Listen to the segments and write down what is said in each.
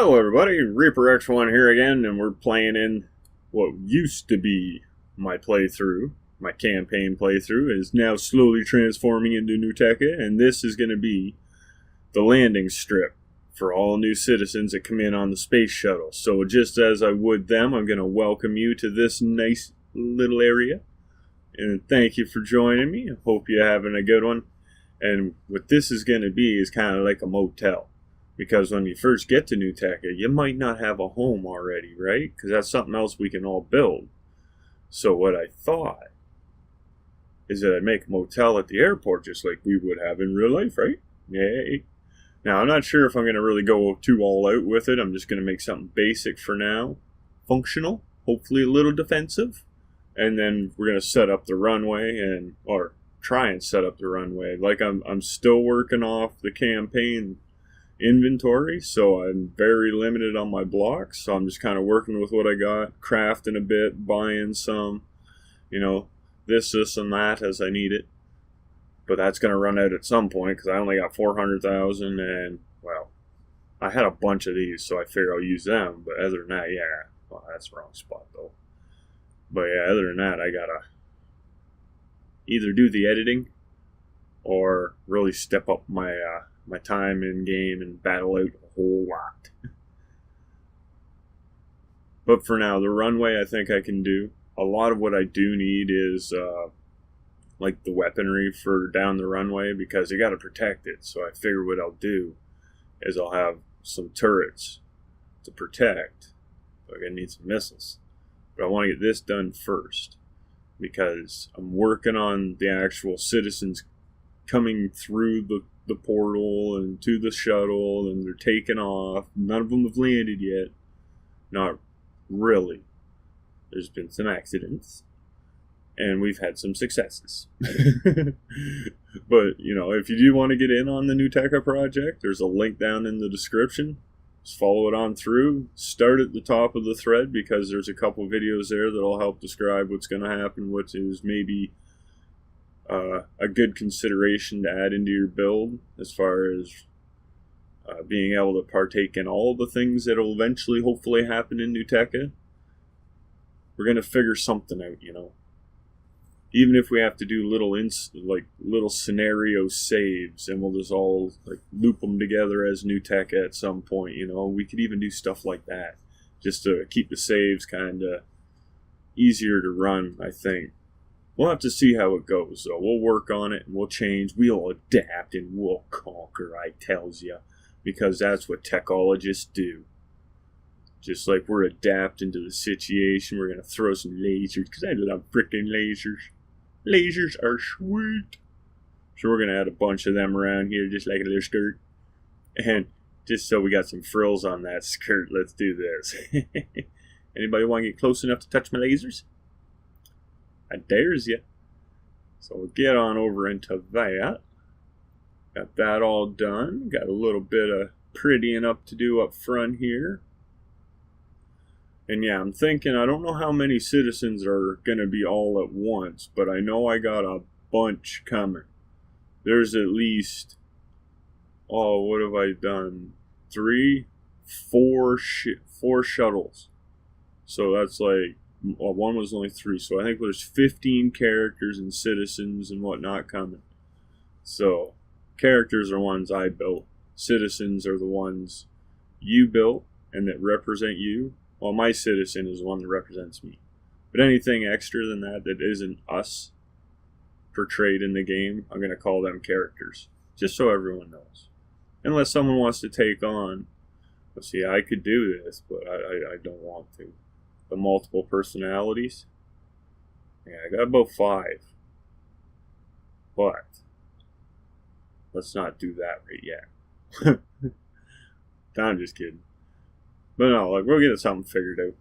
Hello everybody, Reaper X1 here again, and we're playing in what used to be my playthrough. My campaign playthrough is now slowly transforming into NeuTecha, and this is going to be the landing strip for all new citizens that come in on the space shuttle. So just as I would them, I'm going to welcome you to this nice little area, and thank you for joining me. I hope you're having a good one. And what this is going to be is kind of like a motel. Because when you first get to NeuTecha, you might not have a home already, right? Because that's something else we can all build. So what I thought is that I'd make a motel at the airport just like we would have in real life, right? Yay. Now, I'm not sure if I'm going to really go too all out with it. I'm just going to make something basic for now. Functional, hopefully a little defensive. And then we're going to set up the runway or try and set up the runway. Like I'm still working off the campaign inventory, so I'm very limited on my blocks, so I'm just kind of working with what I got, crafting a bit, buying some, this and that as I need it. But that's going to run out at some point because I only got 400,000, and well, I had a bunch of these, so I figure I'll use them. But other than that, yeah, well, that's the wrong spot though. But yeah, other than that, I gotta either do the editing or really step up my time in game and battle out a whole lot. But for now, the runway I think I can do. A lot of what I do need is like the weaponry for down the runway, because you got to protect it. So I figure what I'll do is I'll have some turrets to protect. So I'm gonna need some missiles, but I want to get this done first because I'm working on the actual citizens coming through the portal and to the shuttle, and they're taking off. None of them have landed yet. Not really. There's been some accidents, and we've had some successes. But, if you do want to get in on the NeuTecha Project, there's a link down in the description. Just follow it on through. Start at the top of the thread, because there's a couple videos there that'll help describe what's going to happen, what is maybe a good consideration to add into your build as far as being able to partake in all the things that will eventually hopefully happen in NeuTecha. We're going to figure something out, Even if we have to do little scenario saves, and we'll just all loop them together as NeuTecha at some point, We could even do stuff like that just to keep the saves kind of easier to run, I think. We'll have to see how it goes, so we'll work on it, and we'll change, we'll adapt, and we'll conquer, I tells ya, because that's what techologists do. Just like we're adapting to the situation, we're going to throw some lasers, because I love frickin' lasers. Lasers are sweet. So we're going to add a bunch of them around here, just like a little skirt. And just so we got some frills on that skirt, let's do this. Anybody want to get close enough to touch my lasers? I dares you. So we'll get on over into that. Got that all done. Got a little bit of prettying up to do up front here. And yeah, I'm thinking, I don't know how many citizens are going to be all at once, but I know I got a bunch coming. There's at least, what have I done? 4 shuttles. So that's like, well, one was only 3, so I think there's 15 characters and citizens and whatnot coming. So, characters are ones I built. Citizens are the ones you built and that represent you. Well, my citizen is the one that represents me. But anything extra than that isn't us portrayed in the game, I'm going to call them characters. Just so everyone knows. Unless someone wants to take on, let's see, I could do this, but I don't want to. The multiple personalities. Yeah, I got about 5. But let's not do that right yet. I'm just kidding. But no, we'll get something figured out.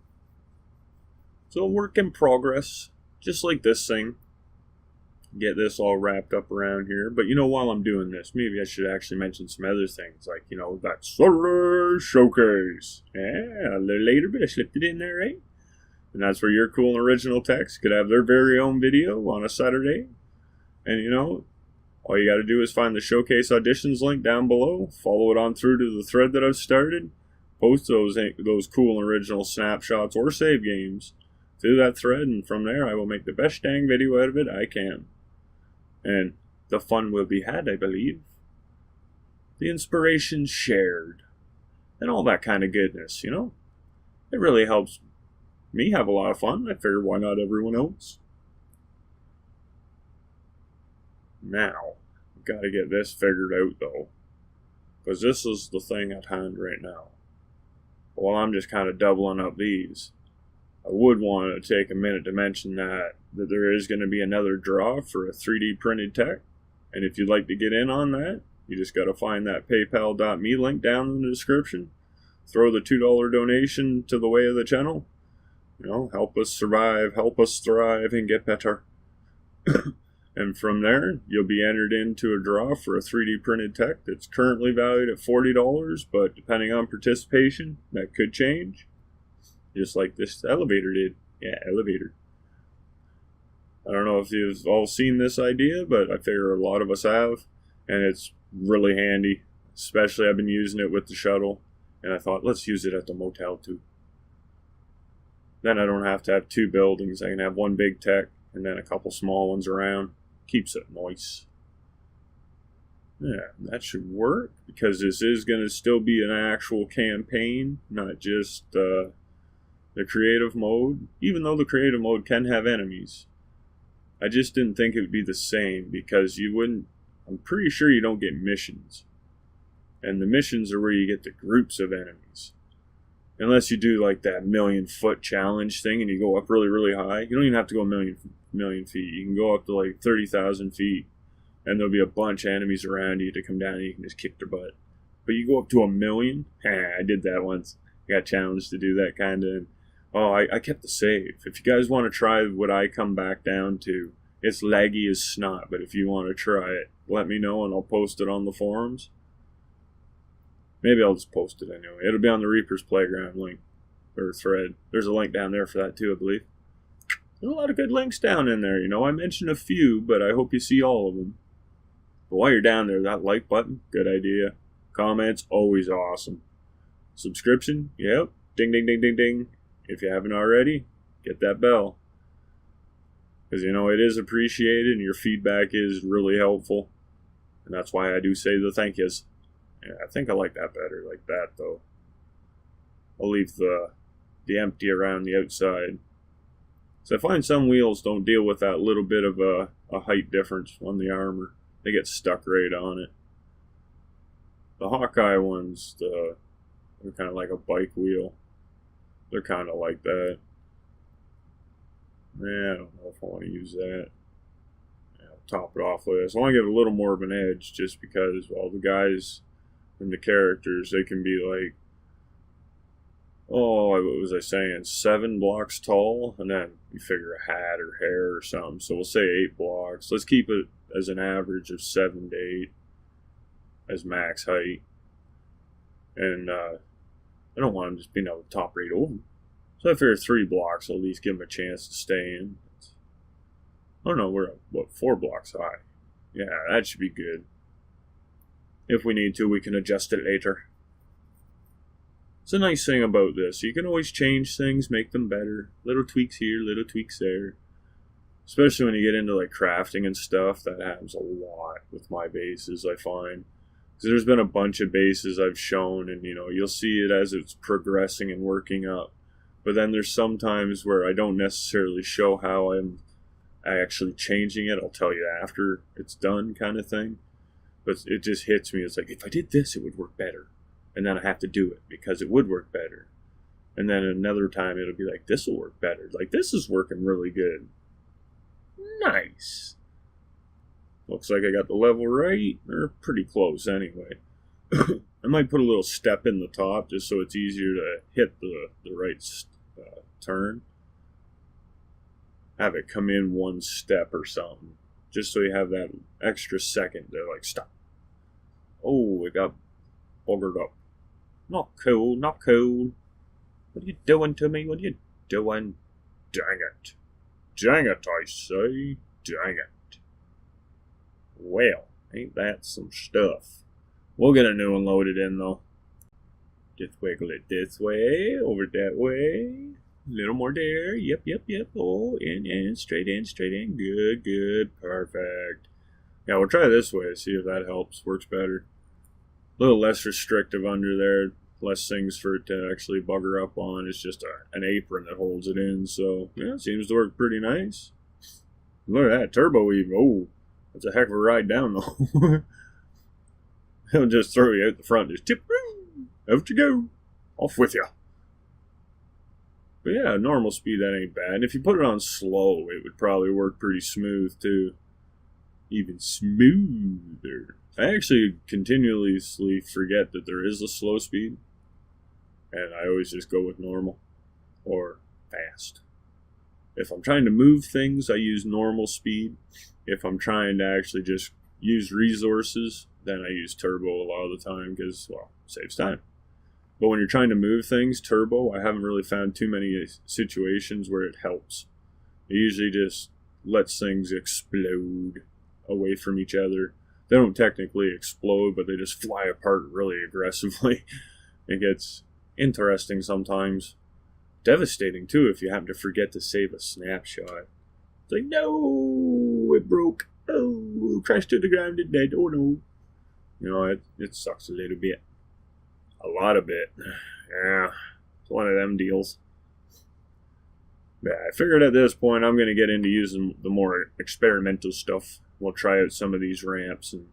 So work in progress, just like this thing. Get this all wrapped up around here. But while I'm doing this, maybe I should actually mention some other things, like that solar showcase. Yeah, a little later, but I slipped it in there, right? And that's where your cool and original techs could have their very own video on a Saturday. And all you got to do is find the showcase auditions link down below, follow it on through to the thread that I've started, post those cool original snapshots or save games through that thread, and from there I will make the best dang video out of it I can. And the fun will be had, I believe. The inspiration shared. And all that kind of goodness, you know? It really helps me have a lot of fun. I figure, why not everyone else? Now, I've got to get this figured out, though. Because this is the thing at hand right now. While I'm just kind of doubling up these, I would want to take a minute to mention that there is going to be another draw for a 3D printed tech. And if you'd like to get in on that, you just got to find that paypal.me link down in the description. Throw the $2 donation to the way of the channel. You know, help us survive, help us thrive, and get better. And from there, you'll be entered into a draw for a 3D printed tech that's currently valued at $40, but depending on participation, that could change. Just like this elevator did. Yeah, elevator. I don't know if you've all seen this idea, but I figure a lot of us have, and it's really handy. Especially I've been using it with the shuttle, and I thought, let's use it at the motel too. Then I don't have to have two buildings. I can have one big tech and then a couple small ones around. Keeps it nice. Yeah, that should work, because this is going to still be an actual campaign, not just the creative mode, even though the creative mode can have enemies. I just didn't think it would be the same, because you wouldn't, I'm pretty sure you don't get missions. And the missions are where you get the groups of enemies. Unless you do like that 1,000,000-foot challenge thing and you go up really, really high. You don't even have to go a million feet. You can go up to like 30,000 feet and there'll be a bunch of enemies around you to come down and you can just kick their butt. But you go up to 1,000,000? I did that once. I got challenged to do that kind of. Oh, I kept the save. If you guys want to try what I come back down to, it's laggy as snot, but if you want to try it, let me know and I'll post it on the forums. Maybe I'll just post it anyway. It'll be on the Reaper's Playground link, or thread. There's a link down there for that too, I believe. There's a lot of good links down in there, you know. I mentioned a few, but I hope you see all of them. But while you're down there, that like button, good idea. Comments, always awesome. Subscription, yep. Ding, ding, ding, ding, ding. If you haven't already, get that bell. Because, you know, it is appreciated and your feedback is really helpful. And that's why I do say the thank yous. Yeah, I think I like that better, like that, though. I'll leave the empty around the outside. So I find some wheels don't deal with that little bit of a height difference on the armor. They get stuck right on it. The Hawkeye ones, they're kind of like a bike wheel. They're kind of like that. Yeah, I don't know if I want to use that. Yeah, I'll top it off with this. I want to give it a little more of an edge just because, well, the guys and the characters, they can be like, oh, what was I saying, 7 blocks tall, and then you figure a hat or hair or something. So we'll say 8 blocks. Let's keep it as an average of 7 to 8 as max height. And I don't want them just being able to top right over them. So I figure 3 blocks will at least give them a chance to stay in. I don't know, we're at, 4 blocks high. Yeah, that should be good. If we need to, we can adjust it later. It's a nice thing about this. You can always change things, make them better. Little tweaks here, little tweaks there. Especially when you get into like crafting and stuff. That happens a lot with my bases, I find. Because there's been a bunch of bases I've shown, and you know, you'll see it as it's progressing and working up. But then there's some times where I don't necessarily show how I'm actually changing it. I'll tell you after it's done, kind of thing. But it just hits me. It's like, if I did this, it would work better. And then I have to do it because it would work better. And then another time it'll be like, this will work better. Like, this is working really good. Nice. Looks like I got the level right. Or pretty close anyway. I might put a little step in the top just so it's easier to hit the right turn. Have it come in 1 step or something. Just so you have that extra second to like, stop. Oh, it got buggered up. Not cool, not cool. What are you doing to me? What are you doing? Dang it. Dang it, I say. Dang it. Well, ain't that some stuff. We'll get a new one loaded in, though. Just wiggle it this way, over that way. A little more there. Yep. Oh, in, straight in. Good, perfect. Yeah, we'll try this way, see if that helps. Works better. A little less restrictive under there. Less things for it to actually bugger up on. It's just an apron that holds it in. So, yeah, it seems to work pretty nice. Look at that. Turbo even. Oh, that's a heck of a ride down, though. He'll just throw you out the front. Just tip. Out you go. Off with you. But yeah, normal speed, that ain't bad. If you put it on slow, it would probably work pretty smooth, too. Even smoother. I actually continuously forget that there is a slow speed. And I always just go with normal. Or fast. If I'm trying to move things, I use normal speed. If I'm trying to actually just use resources, then I use turbo a lot of the time because, well, it saves time. But when you're trying to move things, turbo, I haven't really found too many situations where it helps. It usually just lets things explode away from each other. They don't technically explode, but they just fly apart really aggressively. It gets interesting sometimes. Devastating, too, if you happen to forget to save a snapshot. It's like, no, it broke. Oh, crashed to the ground and dead. Oh, no. You know, it sucks a little bit. A lot of it. Yeah, it's one of them deals. Yeah, I figured at this point I'm going to get into using the more experimental stuff. We'll try out some of these ramps, and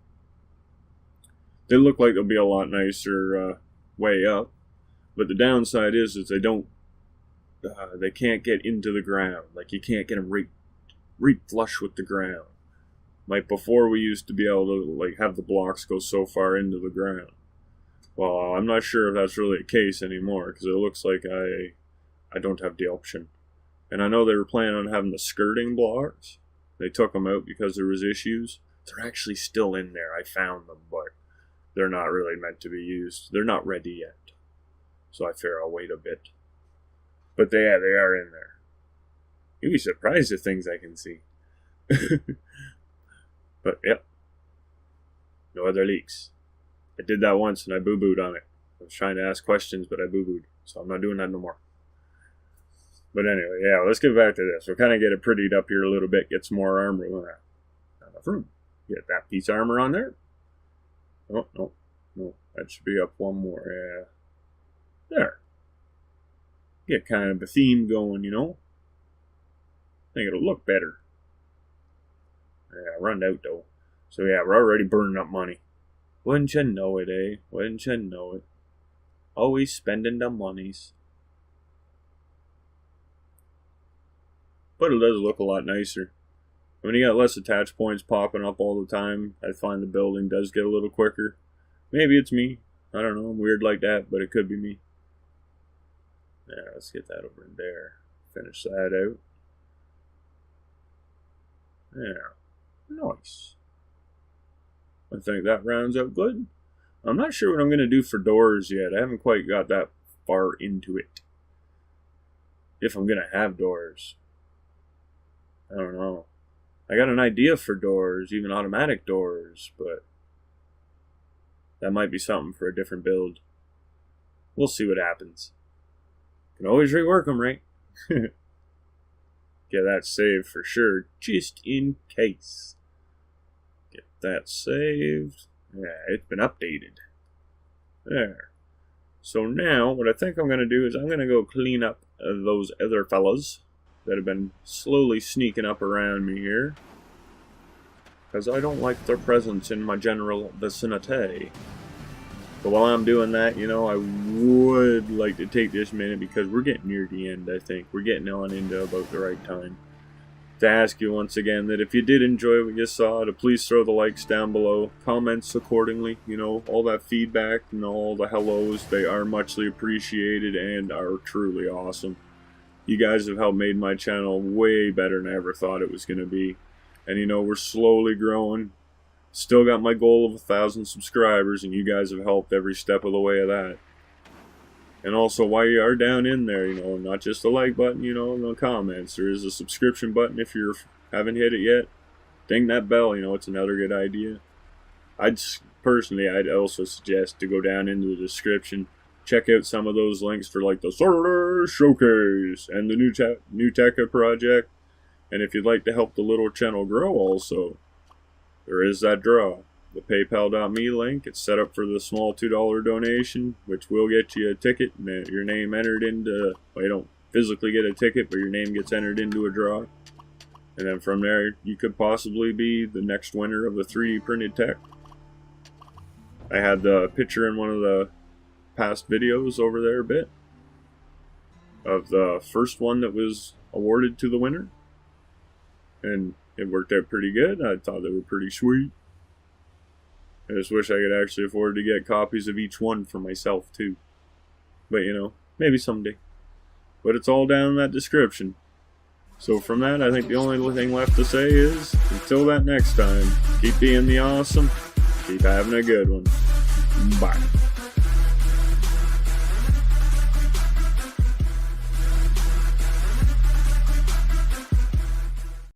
they look like they'll be a lot nicer way up. But the downside is they don't, they can't get into the ground. Like, you can't get them right flush with the ground. Like before, we used to be able to like have the blocks go so far into the ground. Well, I'm not sure if that's really the case anymore, because it looks like I don't have the option. And I know they were planning on having the skirting blocks. They took them out because there was issues. They're actually still in there. I found them, but they're not really meant to be used. They're not ready yet. So I fear I'll wait a bit. But they are in there. You'd be surprised at things I can see. But, yep. No other leaks. I did that once and I boo-booed on it. I was trying to ask questions, but I boo-booed. So I'm not doing that no more. But anyway, yeah, let's get back to this. We'll kind of get it prettied up here a little bit, get some more armor. Not enough room. Get that piece of armor on there. Oh, no. That should be up one more. Yeah. There. Get kind of a theme going, you know. I think it'll look better. Yeah, run out though. So yeah, we're already burning up money. Wouldn't you know it, eh? Wouldn't you know it? Always spending the monies. But it does look a lot nicer. When you got less attach points popping up all the time, I find the building does get a little quicker. Maybe it's me. I don't know. I'm weird like that, but it could be me. Yeah, let's get that over in there. Finish that out. Yeah. Nice. I think that rounds out good. I'm not sure what I'm going to do for doors yet. I haven't quite got that far into it. If I'm going to have doors. I don't know. I got an idea for doors, even automatic doors, but that might be something for a different build. We'll see what happens. Can always rework them, right? Get that saved for sure, just in case. Get that saved. Yeah, it's been updated. There. So now, what I think I'm going to do is I'm going to go clean up those other fellas that have been slowly sneaking up around me here. Because I don't like their presence in my general vicinity. But while I'm doing that, you know, I would like to take this minute because we're getting near the end, I think. We're getting on into about the right time. To ask you once again that if you did enjoy what you saw, to please throw the likes down below. Comments accordingly, you know, all that feedback and all the hellos, they are muchly appreciated and are truly awesome. You guys have helped made my channel way better than I ever thought it was going to be. And you know, we're slowly growing. Still got my goal of 1,000 subscribers, and you guys have helped every step of the way of that. And also, while you are down in there, you know, not just the like button, you know, no comments. There is a subscription button if you haven't hit it yet. Ding that bell, you know, it's another good idea. I'd also suggest to go down into the description, check out some of those links for like the Solar Showcase and the NeuTecha Project. And if you'd like to help the little channel grow also, there is that draw. The paypal.me link, it's set up for the small $2 donation, which will get you a ticket and your name entered into, well, you don't physically get a ticket, but your name gets entered into a draw. And then from there, you could possibly be the next winner of the 3D printed tech. I had the picture in one of the past videos over there a bit of the first one that was awarded to the winner. And it worked out pretty good. I thought they were pretty sweet. I just wish I could actually afford to get copies of each one for myself too. But you know, maybe someday. But it's all down in that description. So from that, I think the only thing left to say is, until that next time, keep being the awesome, keep having a good one. Bye.